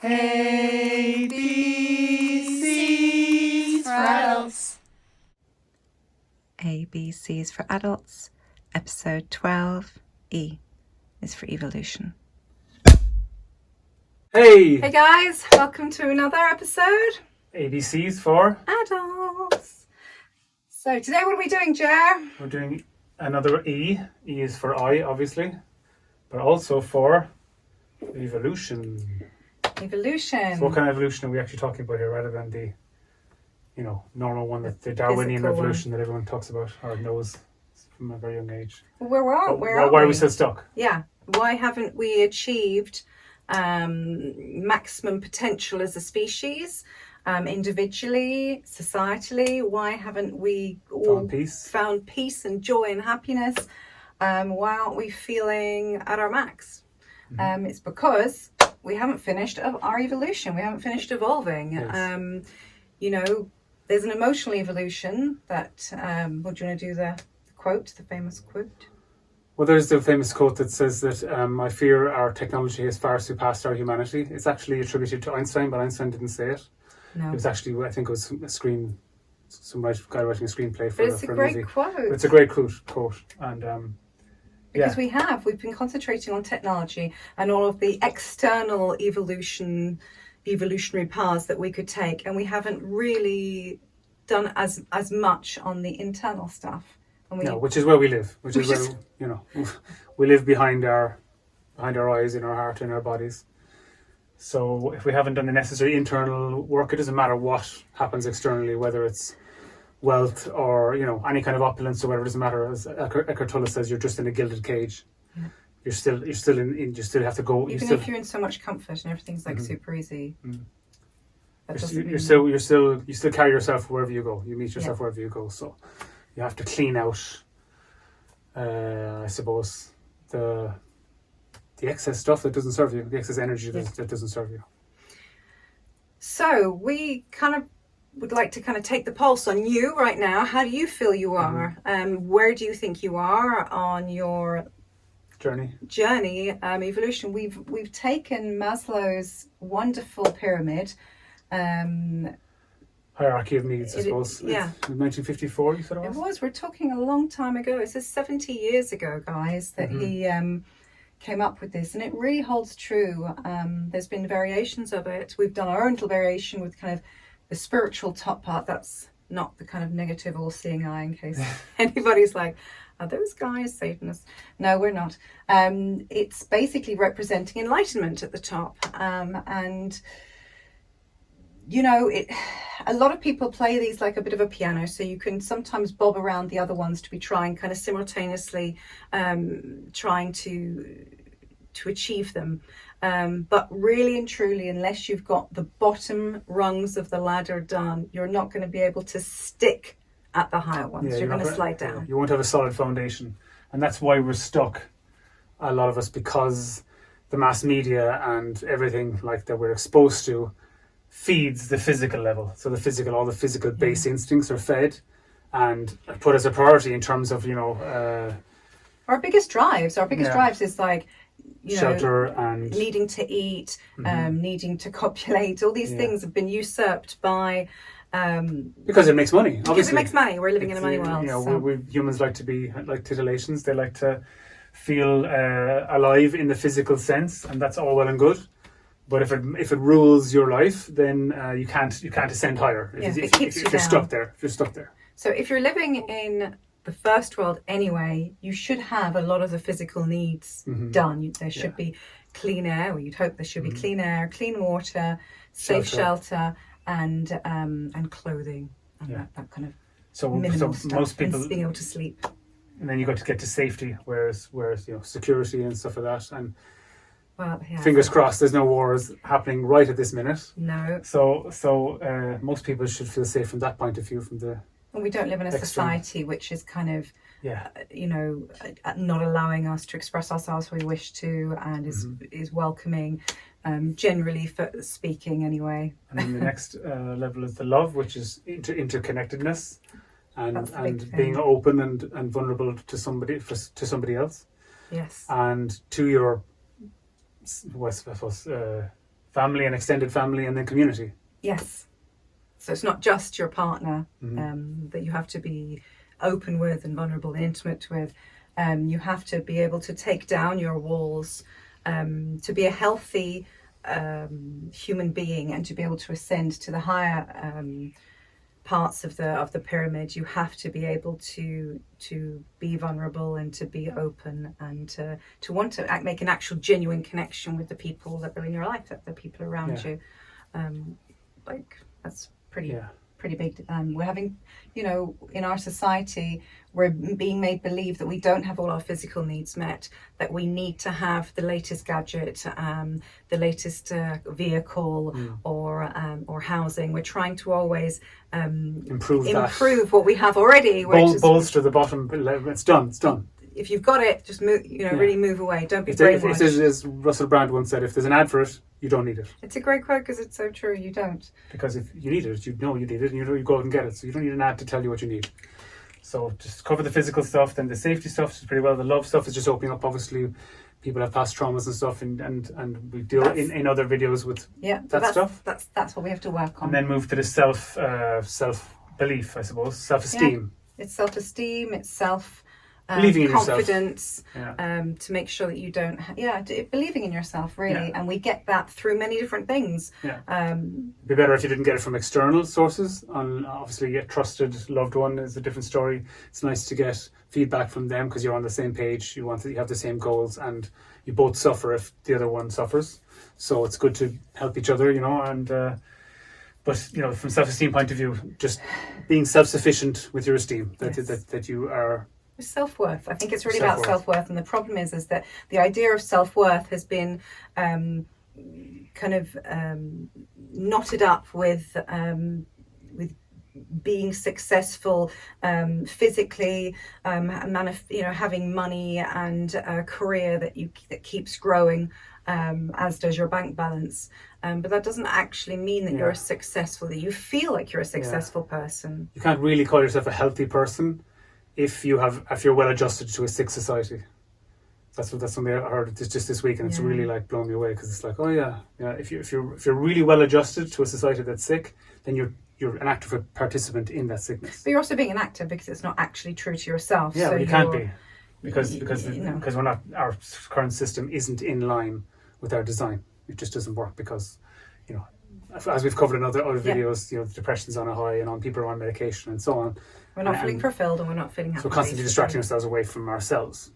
A, B, C's for adults. ABCs for Adults, episode 12, E is for evolution. Hey! Hey guys, welcome to another episode. ABCs for Adults. So today what are we doing, Jer? We're doing another E. E is for I, obviously, but also for evolution. Evolution. So what kind of evolution are we actually talking about here, rather than the, normal one, that the Darwinian Physical evolution that everyone talks about or knows from a very young age? Where are Why are we still stuck? Yeah. Why haven't we achieved maximum potential as a species, individually, societally? Why haven't we all found peace and joy and happiness? Why aren't we feeling at our max? Mm-hmm. It's because we haven't finished our evolution. We haven't finished evolving. Yes. There's an emotional evolution that, what do you want to do, the famous quote? Well, there's the famous quote that says that I fear our technology has far surpassed our humanity. It's actually attributed to Einstein, but Einstein didn't say it. No. It was actually, I think it was some guy writing a screenplay for a movie. It's a great quote. It's a great quote. And because we've been concentrating on technology and all of the external evolutionary paths that we could take, and we haven't really done as much on the internal stuff. And which is where we live. Which is where we live behind our eyes, in our heart, in our bodies. So if we haven't done the necessary internal work, it doesn't matter what happens externally, whether it's wealth or any kind of opulence or whatever. It doesn't matter. As Eckhart Tolle says, you're just in a gilded cage. Yeah. You still have to go. Even if you're in so much comfort and everything's like super easy. Mm-hmm. You still carry yourself wherever you go. You meet yourself wherever you go. So you have to clean out, I suppose, the excess stuff that doesn't serve you, the excess energy that doesn't serve you. So we kind of would like to kind of take the pulse on you right now. How do you feel you are? Where do you think you are on your journey, evolution? We've taken Maslow's wonderful pyramid, hierarchy of needs, I suppose. In 1954, you said it was? It was. We're talking a long time ago. It says 70 years ago, guys, that he came up with this, and it really holds true. There's been variations of it. We've done our own little variation with kind of the spiritual top part. That's not the kind of negative all-seeing eye, in case anybody's like, are those guys Satanists? No, we're not. It's basically representing enlightenment at the top. And a lot of people play these like a bit of a piano, so you can sometimes bob around the other ones to be trying kind of simultaneously trying to achieve them. But really and truly, unless you've got the bottom rungs of the ladder done, you're not going to be able to stick at the higher ones. You're going to slide down. You won't have a solid foundation. And that's why we're stuck, a lot of us, because the mass media and everything like that we're exposed to feeds the physical level. So all the physical base instincts are fed and put as a priority in terms of, our biggest drives. Our biggest drives is like, shelter and needing to eat, needing to copulate. All these things have been usurped by because it makes money. Obviously, because it makes money. We're living in a money world. We humans like to be like titillations. They like to feel alive in the physical sense, and that's all well and good. But if it rules your life, then you can't ascend higher. If you're stuck there. So if you're living in the first world anyway, you should have a lot of the physical needs done. There should be clean air, or you'd hope there should be clean air, clean water, safe shelter and clothing, and that kind of minimal stuff, most people, and being able to sleep. And then you got to get to safety, whereas security and stuff like that. And fingers crossed, there's no wars happening right at this minute. No. So most people should feel safe from that point of view, from the. And we don't live in a society which is kind of, not allowing us to express ourselves we wish to, and is welcoming, generally for speaking anyway. And then the next level is the love, which is interconnectedness, and being open and vulnerable to somebody else. Yes. And to your, family and extended family, and then community. Yes. So it's not just your partner that you have to be open with and vulnerable and intimate with. You have to be able to take down your walls, to be a healthy human being, and to be able to ascend to the higher parts of the pyramid. You have to be able to be vulnerable and to be open, and to want to make an actual genuine connection with the people that are in your life, the people around you. Like, that's pretty big. We're having, in our society, we're being made believe that we don't have all our physical needs met, that we need to have the latest gadget, the latest vehicle, or housing. We're trying to always improve what we have already. Bolster the bottom. It's done. If you've got it, just move. Really move away. Don't be brainwashed. As Russell Brand once said, if there's an ad for it, you don't need it. It's a great quote because it's so true. You don't. Because if you need it, you know you need it, and you go out and get it. So you don't need an ad to tell you what you need. So just cover the physical stuff. Then the safety stuff is pretty well. The love stuff is just opening up. Obviously, people have past traumas and stuff, and we deal in other videos with that stuff. That's what we have to work on. And then move to the self belief, I suppose, self esteem. Yeah. It's self esteem. It's self. Believing in confidence, to make sure that you don't believing in yourself, really. And we get that through many different things. It'd be better if you didn't get it from external sources. Obviously, a trusted loved one is a different story. It's nice to get feedback from them because you're on the same page, you have the same goals, and you both suffer if the other one suffers. So it's good to help each other, but from self-esteem point of view, just being self-sufficient with your esteem, that you are. Self-worth. I think it's really about self-worth, and the problem is that the idea of self-worth has been knotted up with being successful physically, having money and a career that keeps growing, as does your bank balance. But that doesn't actually mean that you're successful, that you feel like you're a successful person. You can't really call yourself a healthy person if you're well adjusted to a sick society. That's something I heard just this week, and it's really like blown me away, because it's like, if you're really well adjusted to a society that's sick, then you're an active participant in that sickness. But you're also being an actor because it's not actually true to yourself. Yeah, so you can't be, because we're not. Our current system isn't in line with our design. It just doesn't work because, as we've covered in other videos, the depression's on a high, and people are on medication and so on. We're not feeling fulfilled, and we're not feeling happy. So constantly distracting ourselves away from ourselves.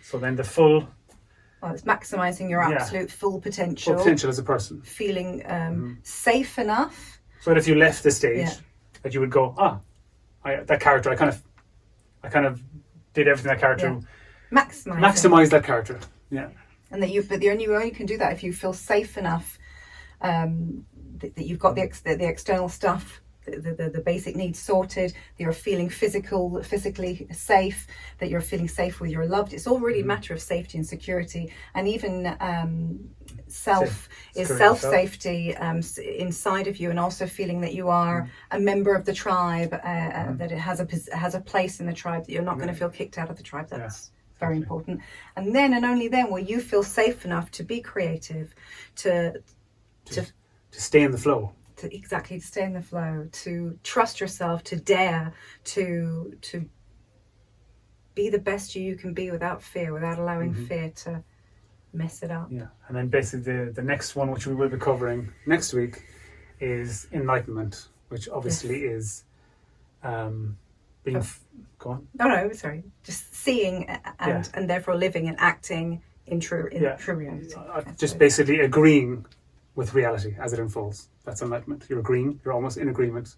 So then the full... Well, it's maximising your absolute full potential. Full potential as a person. Feeling safe enough. So that if you left the stage, that you would go, that character, I kind of did everything that character... Maximise that character, And that you only can do that if you feel safe enough, that you've got the external stuff, the basic needs sorted, that you're feeling physically safe, that you're feeling safe with your loved. It's all really a matter of safety and security, and even self-safety inside of you, and also feeling that you are a member of the tribe, that it has a place in the tribe, that you're not going to feel kicked out of the tribe. That's very important. And then, and only then, will you feel safe enough to be creative, to stay in the flow. To stay in the flow, to trust yourself, to dare, to be the best you can be without fear, without allowing fear to mess it up. Yeah, and then basically the next one, which we will be covering next week, is enlightenment, which obviously is being... Go on. No, sorry. Just seeing and therefore living and acting in true reality. Just basically agreeing with reality as it unfolds. That's enlightenment. You're almost in agreement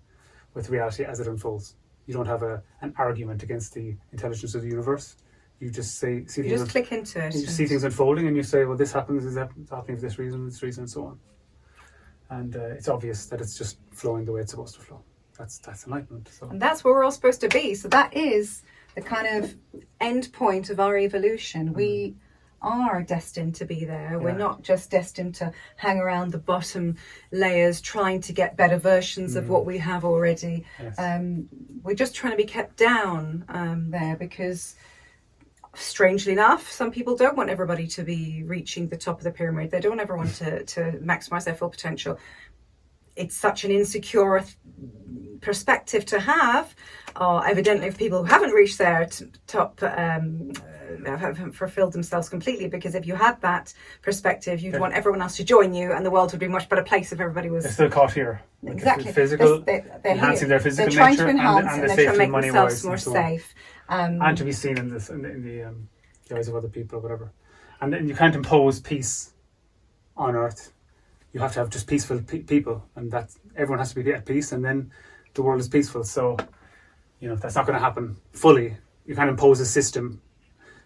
with reality as it unfolds. You don't have an argument against the intelligence of the universe. You just click into it. You see things unfolding, and you say, well, this happens, it's happening for this reason, and so on. And it's obvious that it's just flowing the way it's supposed to flow. That's enlightenment. So. And that's where we're all supposed to be. So that is the kind of end point of our evolution. We are destined to be there. We're not just destined to hang around the bottom layers trying to get better versions of what we have already. Yes. We're just trying to be kept down there, because strangely enough, some people don't want everybody to be reaching the top of the pyramid. They don't ever want to maximize their full potential. It's such an insecure perspective to have, evidently, if people who haven't reached their top haven't fulfilled themselves completely, because if you had that perspective, you'd want everyone else to join you, and the world would be a much better place if everybody was. They're still caught here. Exactly. Physical, they're enhancing their physical they're trying nature, to enhance and they're the trying to make money themselves wise more and so safe. And to be seen in the eyes of other people or whatever. And then you can't impose peace on earth. You have to have just peaceful people, and everyone has to be at peace, and then the world is peaceful. So, that's not going to happen fully. You can't impose a system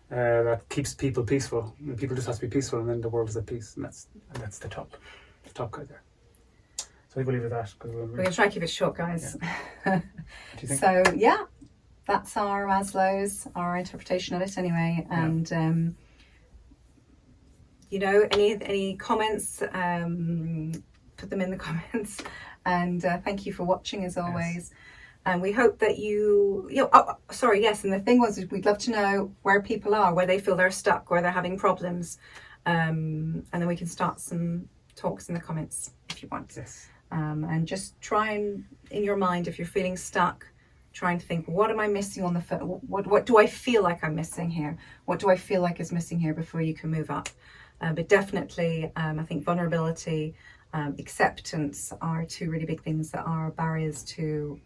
that keeps people peaceful. People just have to be peaceful, and then the world is at peace, and that's the top guy there. So I think we'll leave it at that. We're going to try and keep it short, guys. Yeah. What do you think? So yeah, that's our Maslow's, our interpretation of it anyway, and. Any comments, put them in the comments, and thank you for watching as always. Yes. And we hope that and the thing was, we'd love to know where people are, where they feel they're stuck, where they're having problems, and then we can start some talks in the comments if you want. Yes. And just try and, in your mind, if you're feeling stuck, try and think, what am I missing on the what do I feel like I'm missing here? What do I feel like is missing here before you can move up? But definitely, I think vulnerability, acceptance are two really big things that are barriers to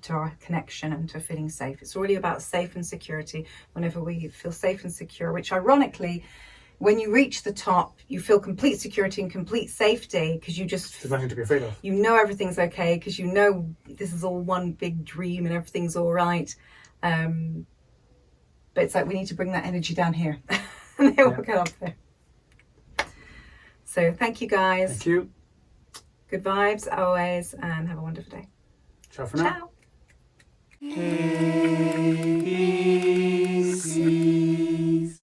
our connection and to feeling safe. It's really about safe and security. Whenever we feel safe and secure, which ironically, when you reach the top, you feel complete security and complete safety, because you just... There's nothing to be afraid of. You know everything's okay, because you know this is all one big dream and everything's all right. But it's like we need to bring that energy down here and then we'll get up there. So thank you, guys. Thank you. Good vibes always, and have a wonderful day. Ciao for now. Ciao.